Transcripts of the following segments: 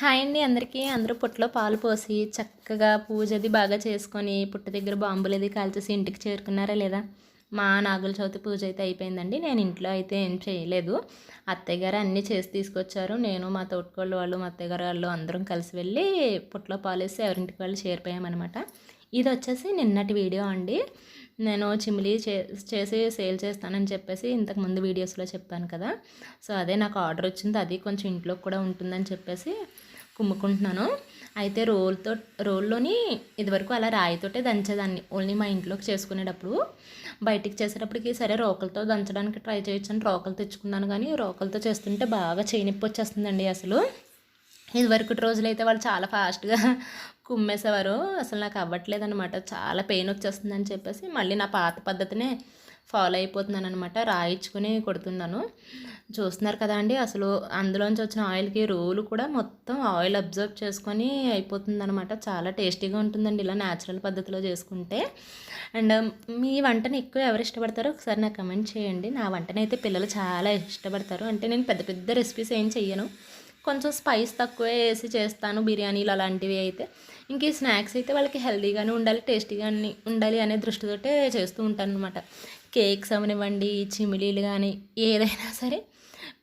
Hi అండి అందరికీ. అందరూ పుట్టలో పాలు పోసి చక్కగా పూజది బాగా చేసుకొని పుట్ట దగ్గర బాంబులది కాల్చేసి ఇంటికి చేరుకున్నారా లేదా? మా నాగుల చవితి పూజ అయితే అయిపోయిందండి. నేను ఇంట్లో అయితే ఏం చేయలేదు. అత్తయ్య గారు అన్నీ చేసి తీసుకొచ్చారు. నేను మా తోటికోళ్ళు వాళ్ళు మా అత్తయ్య గారు వాళ్ళు అందరం కలిసి వెళ్ళి పుట్టలో పాలేసి ఎవరింటికి వాళ్ళు చేరిపోయామన్నమాట. ఇది వచ్చేసి నిన్నటి వీడియో అండి. నేను చిమిలీ చేసి సేల్ చేస్తానని చెప్పేసి ఇంతకుముందు వీడియోస్లో చెప్పాను కదా. సో అదే నాకు ఆర్డర్ వచ్చింది. అది కొంచెం ఇంట్లో కూడా ఉంటుందని చెప్పేసి కుమ్ముకుంటున్నాను. అయితే రోల్లోని ఇదివరకు అలా రాయితోటే దంచేదాన్ని. ఓన్లీ మా ఇంట్లోకి చేసుకునేటప్పుడు. బయటికి చేసేటప్పటికి సరే రోకలతో దంచడానికి ట్రై చేయొచ్చని రోకలు తెచ్చుకున్నాను. కానీ రోకలతో చేస్తుంటే బాగా చేయినొప్పి వచ్చేస్తుందండి అసలు. ఇదివరకటి రోజులైతే వాళ్ళు చాలా ఫాస్ట్గా కుమ్మేసేవారు. అసలు నాకు అవ్వట్లేదు అనమాట. చాలా పెయిన్ వచ్చేస్తుందని చెప్పేసి మళ్ళీ నా పాత పద్ధతినే ఫాలో అయిపోతున్నాను అనమాట. రాయించుకొని కొడుతున్నాను. చూస్తున్నారు కదా అండి. అసలు అందులోంచి వచ్చిన ఆయిల్కి రోలు కూడా మొత్తం ఆయిల్ అబ్జర్వ్ చేసుకొని అయిపోతుంది అనమాట. చాలా టేస్టీగా ఉంటుందండి ఇలా న్యాచురల్ పద్ధతిలో చేసుకుంటే. అండ్ మీ వంటని ఎక్కువ ఎవరు ఇష్టపడతారో ఒకసారి నాకు కమెంట్ చేయండి. నా వంటనైతే పిల్లలు చాలా ఇష్టపడతారు. అంటే నేను పెద్ద పెద్ద రెసిపీస్ ఏం చెయ్యను. కొంచెం స్పైస్ తక్కువే వేసి చేస్తాను. బిర్యానీలు అలాంటివి అయితే. ఇంక ఈ స్నాక్స్ అయితే వాళ్ళకి హెల్తీగానే ఉండాలి, టేస్టీగా ఉండాలి అనే దృష్టితోటే చేస్తూ ఉంటాను అనమాట. కేక్స్ అవనివ్వండి, చిమిలీలు కానీ ఏదైనా సరే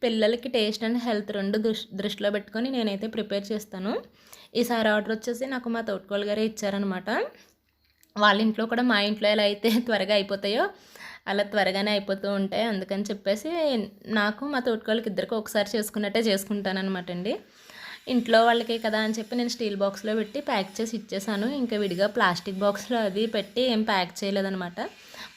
పిల్లలకి టేస్ట్ అండ్ హెల్త్ రెండు దృష్టిలో పెట్టుకొని నేనైతే ప్రిపేర్ చేస్తాను. ఈసారి ఆర్డర్ వచ్చేసి నాకు మా తోటికోళ్ళు గారే ఇచ్చారనమాట. వాళ్ళ ఇంట్లో కూడా మా ఇంట్లో ఎలా అయితే త్వరగా అయిపోతాయో అలా త్వరగానే అయిపోతూ ఉంటాయి. అందుకని చెప్పేసి నాకు మా తోటికోళ్ళకి ఇద్దరికి ఒకసారి చేసుకున్నట్టే చేసుకుంటానమాట అండి. ఇంట్లో వాళ్ళకే కదా అని చెప్పి నేను స్టీల్ బాక్స్లో పెట్టి ప్యాక్ చేసి ఇచ్చేసాను. ఇంకా విడిగా ప్లాస్టిక్ బాక్స్లో అది పెట్టి ఏం ప్యాక్ చేయలేదనమాట.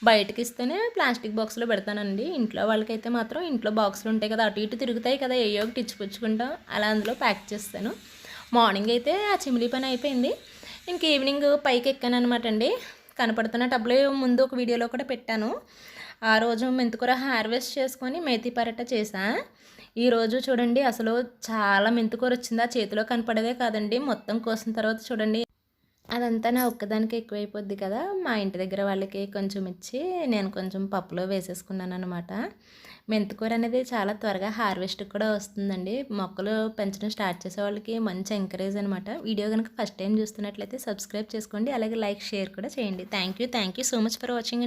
బయటకి ఇస్తేనే ప్లాస్టిక్ బాక్స్లో పెడతానండి. ఇంట్లో వాళ్ళకైతే మాత్రం ఇంట్లో బాక్స్లు ఉంటాయి కదా, అటు ఇటు తిరుగుతాయి కదా, ఏయో ఒకటి ఇచ్చిపుచ్చుకుంటాం, అలా అందులో ప్యాక్ చేస్తాను. మార్నింగ్ అయితే ఆ చిమిలీ పని అయిపోయింది. ఇంక ఈవినింగ్ పైకి ఎక్కాను అనమాట అండి. కనపడుతున్న టబ్లో ముందు ఒక వీడియోలో కూడా పెట్టాను. ఆ రోజు మెంతికూర హార్వెస్ట్ చేసుకొని మేతి పరట చేసా. ఈరోజు చూడండి అసలు చాలా మెంతికూర వచ్చిందా, చేతిలో కనపడేదే కాదండి. మొత్తం కోసిన తర్వాత చూడండి అదంతా నా ఒక్కదానికి ఎక్కువైపోద్ది కదా. మా ఇంటి దగ్గర వాళ్ళకి కొంచెం ఇచ్చి నేను కొంచెం పప్పులో వేసేసుకున్నాను అనమాట. మెంతికూర అనేది చాలా త్వరగా హార్వెస్ట్ కూడా వస్తుందండి. మొక్కలు పెంచడం స్టార్ట్ చేసే వాళ్ళకి మంచి ఎంకరేజ్ అనమాట. వీడియో కనుక ఫస్ట్ టైం చూస్తున్నట్లయితే సబ్స్క్రైబ్ చేసుకోండి. అలాగే లైక్ షేర్ కూడా చేయండి. Thank you so much for watching.